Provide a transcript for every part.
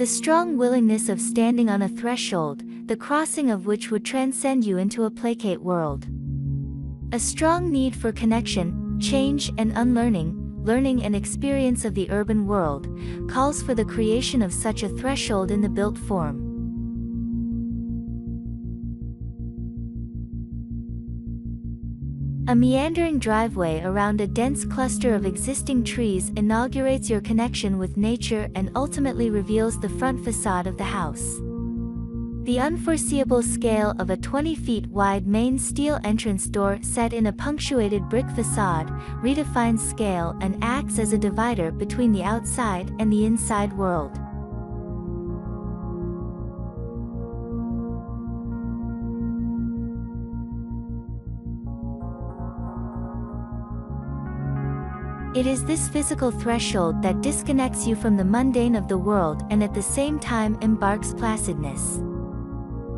The strong willingness of standing on a threshold, the crossing of which would transcend you into a placate world. A strong need for connection, change and unlearning, learning and experience of the urban world, calls for the creation of such a threshold in the built form. A meandering driveway around a dense cluster of existing trees inaugurates your connection with nature and ultimately reveals the front facade of the house. The unforeseeable scale of a 20 feet wide main steel entrance door set in a punctuated brick facade redefines scale and acts as a divider between the outside and the inside world. It is this physical threshold that disconnects you from the mundane of the world and at the same time embarks placidness.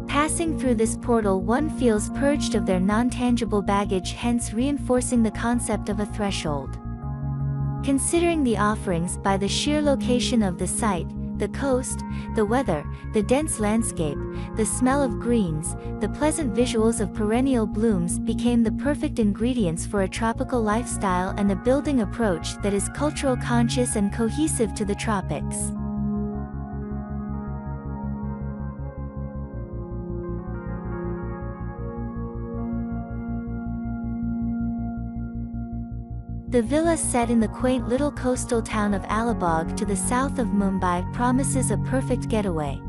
Passing through this portal, one feels purged of their non-tangible baggage, hence reinforcing the concept of a threshold. Considering the offerings by the sheer location of the site, the coast, the weather, the dense landscape, the smell of greens, the pleasant visuals of perennial blooms became the perfect ingredients for a tropical lifestyle and a building approach that is cultural conscious and cohesive to the tropics. The villa set in the quaint little coastal town of Alibaug to the south of Mumbai promises a perfect getaway.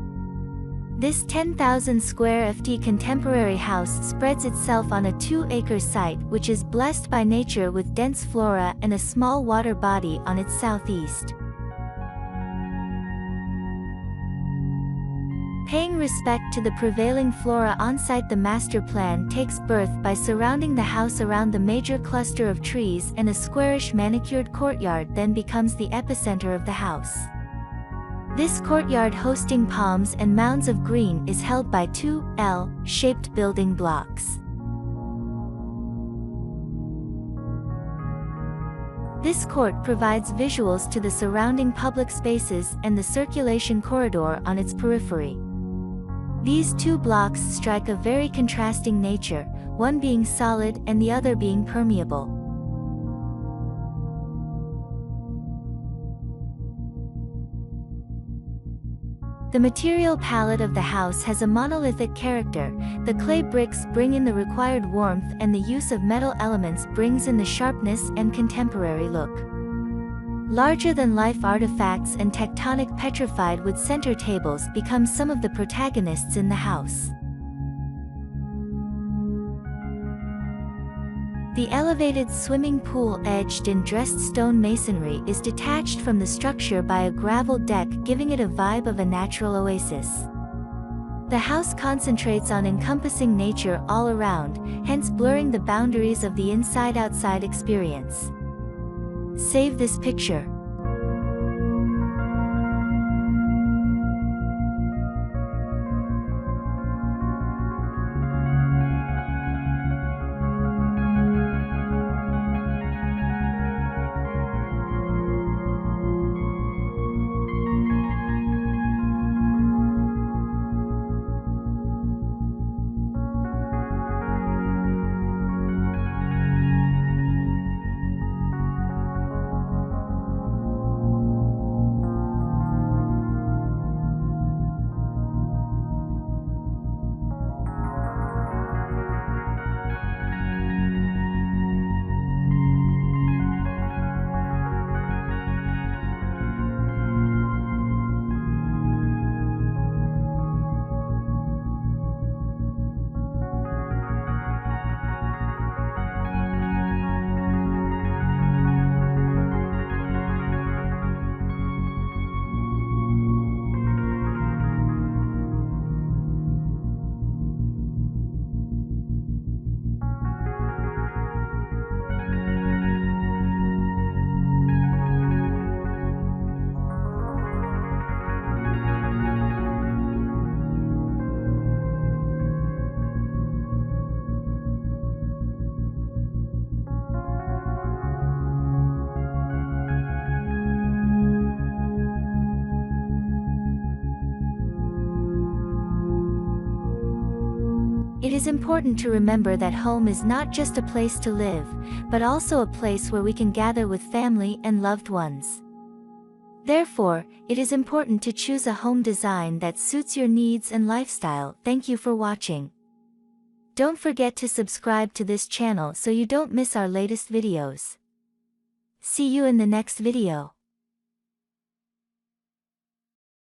This 10,000 square ft contemporary house spreads itself on a 2-acre site which is blessed by nature with dense flora and a small water body on its southeast. Paying respect to the prevailing flora on-site, the master plan takes birth by surrounding the house around the major cluster of trees, and a squarish manicured courtyard then becomes the epicenter of the house. This courtyard, hosting palms and mounds of green, is held by two L-shaped building blocks. This court provides visuals to the surrounding public spaces and the circulation corridor on its periphery. These two blocks strike a very contrasting nature, one being solid and the other being permeable. The material palette of the house has a monolithic character. The clay bricks bring in the required warmth and the use of metal elements brings in the sharpness and contemporary look. Larger-than-life artifacts and tectonic petrified wood center tables become some of the protagonists in the house. The elevated swimming pool, edged in dressed stone masonry, is detached from the structure by a gravel deck, giving it a vibe of a natural oasis. The house concentrates on encompassing nature all around, hence blurring the boundaries of the inside-outside experience. Save this picture. It is important to remember that home is not just a place to live, but also a place where we can gather with family and loved ones. Therefore, it is important to choose a home design that suits your needs and lifestyle. Thank you for watching. Don't forget to subscribe to this channel so you don't miss our latest videos. See you in the next video.